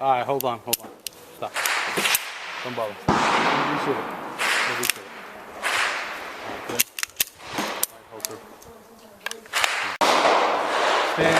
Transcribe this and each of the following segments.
Alright, hold on. Stop. Don't bother. Reshoot it. Reshoot it. Alright, good. Alright, hold through. Stand.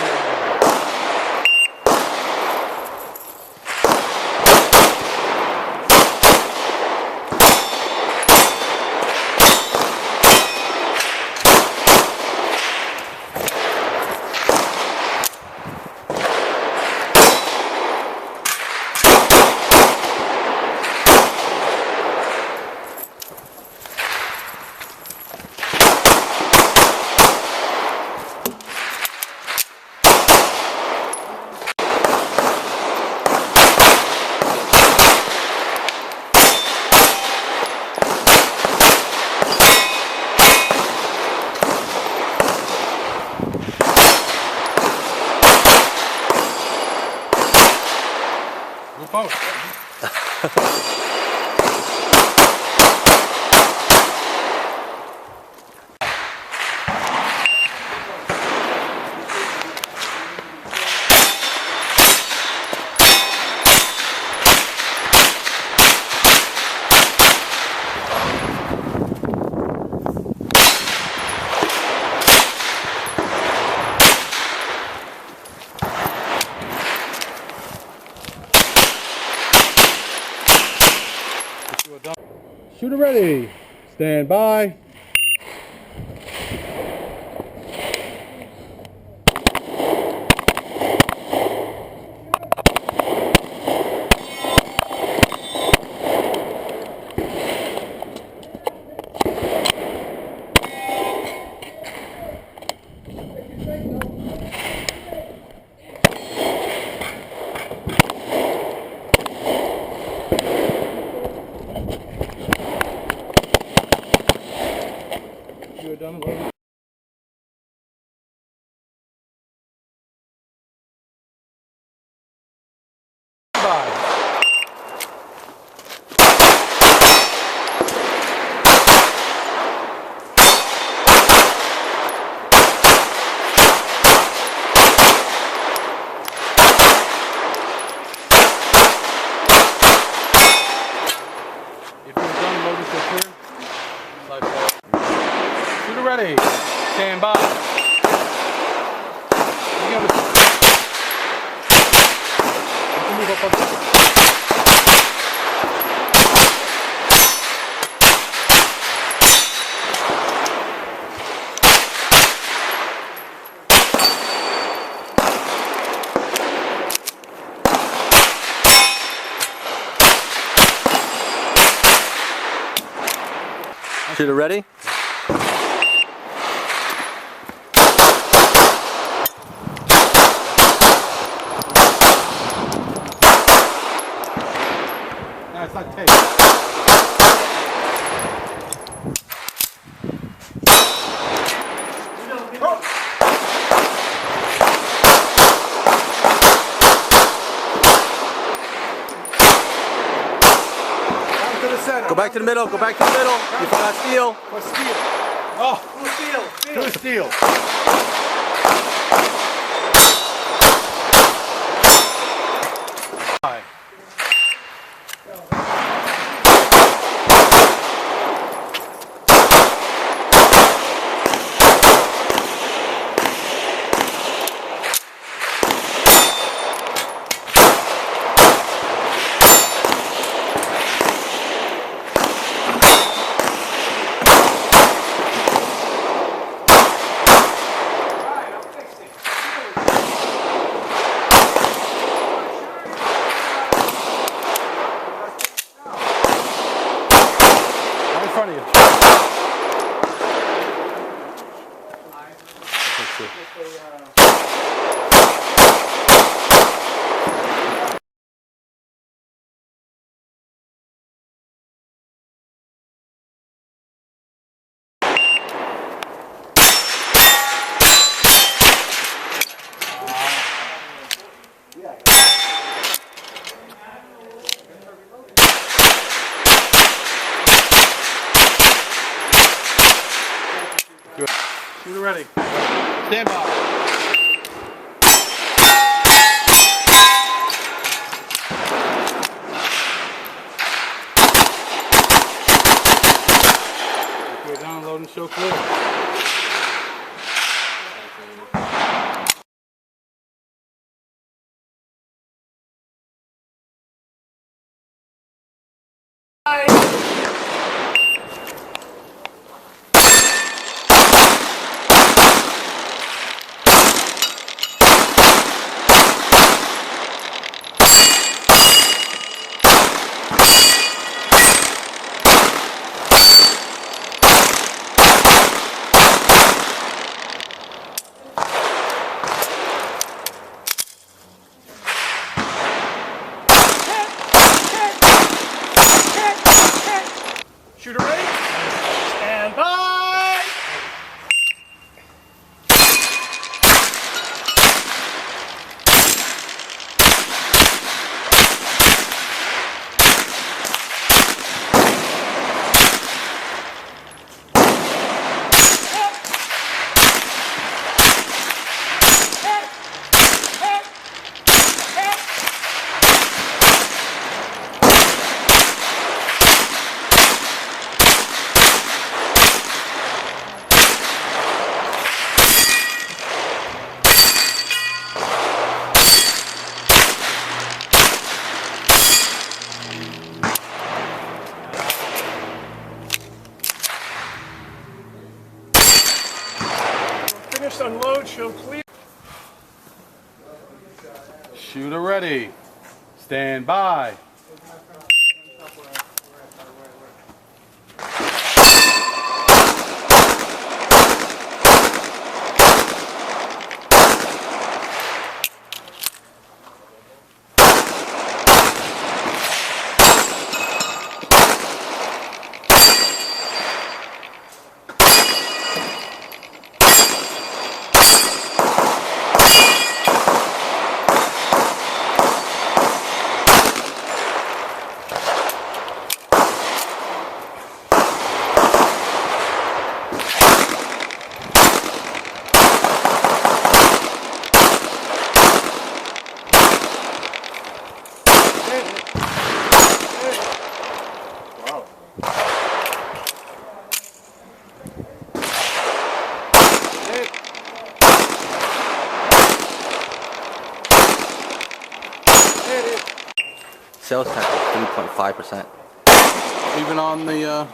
Forward. Shooter ready. Stand by. You're done. Bye. If you're done, load it to clear. Like that. Shooter ready. Stand by. You can move up on Shooter ready? No, it's not tape. Go back to the middle, go back to the middle. You forgot steel. What's steel? Oh, do steel. In front of you. Shooter ready. Stand by. We're down, load and show clear. Shooter ready? Stand by! Finished, unload, show clear. Shooter ready. Stand by. Sales tax is 3.5%. Even on the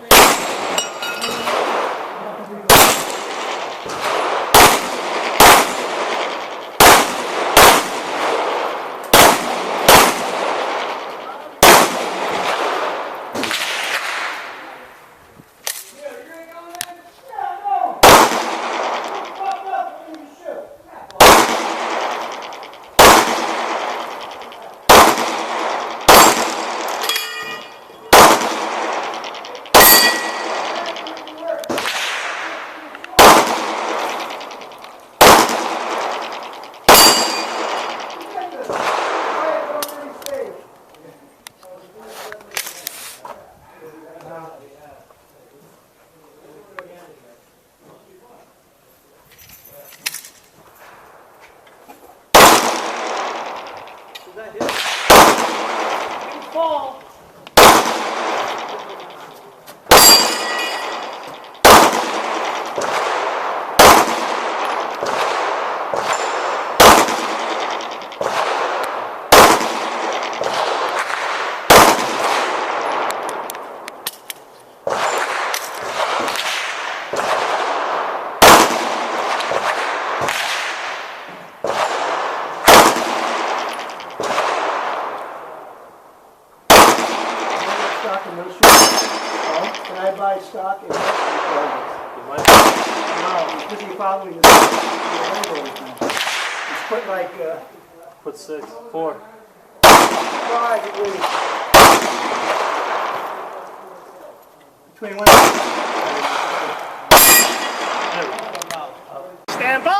Fall. Stock in those shoes. Can I buy stock in those shoes? No, he's busy following the label. He's put like Put 6, 4. 5 at least. Between 1 and stand by!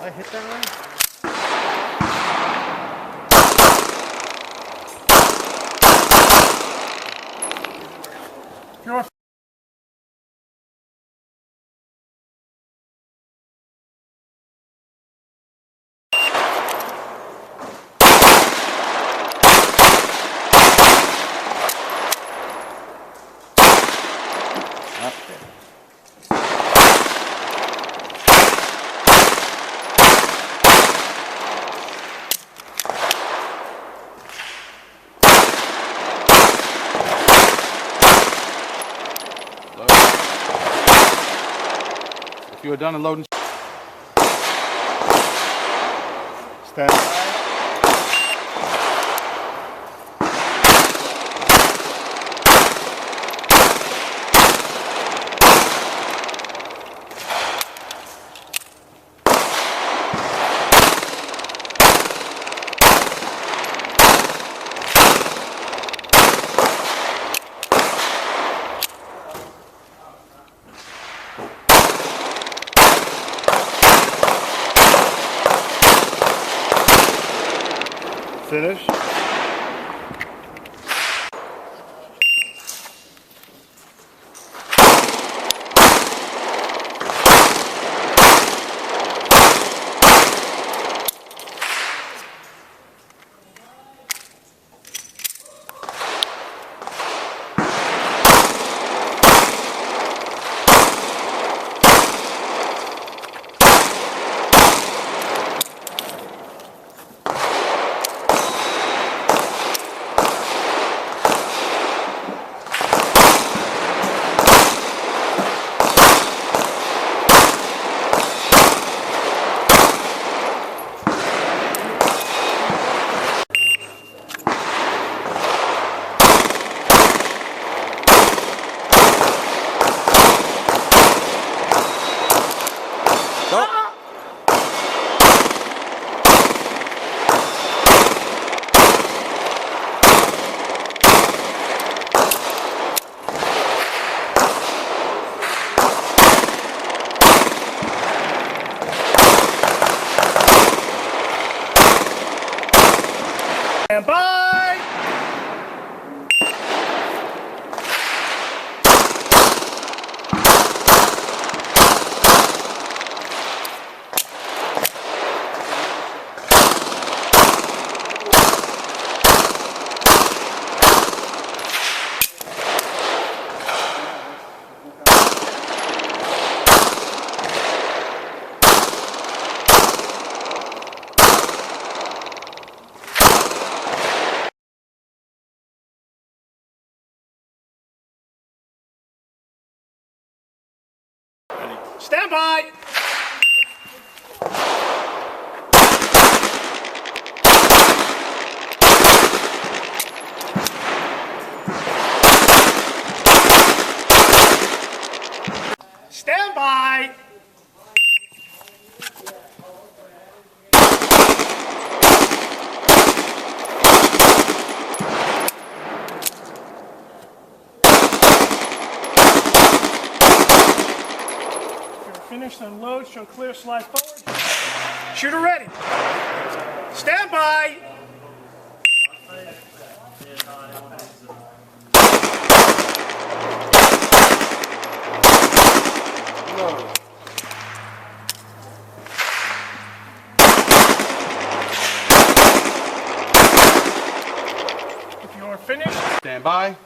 I hit that right? You're If you are done unloading, stand by. Finish. Stand by! Stand by! Stand by! Finish, unload, show clear, slide forward. Shooter ready. Stand by. If you are finished, Stand by.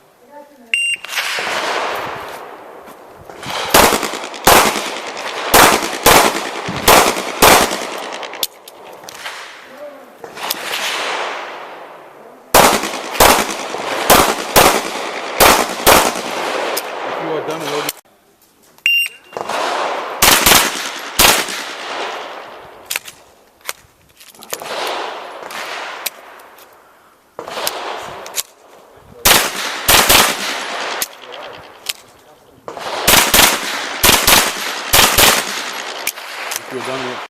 If you are done unloading, if you're done with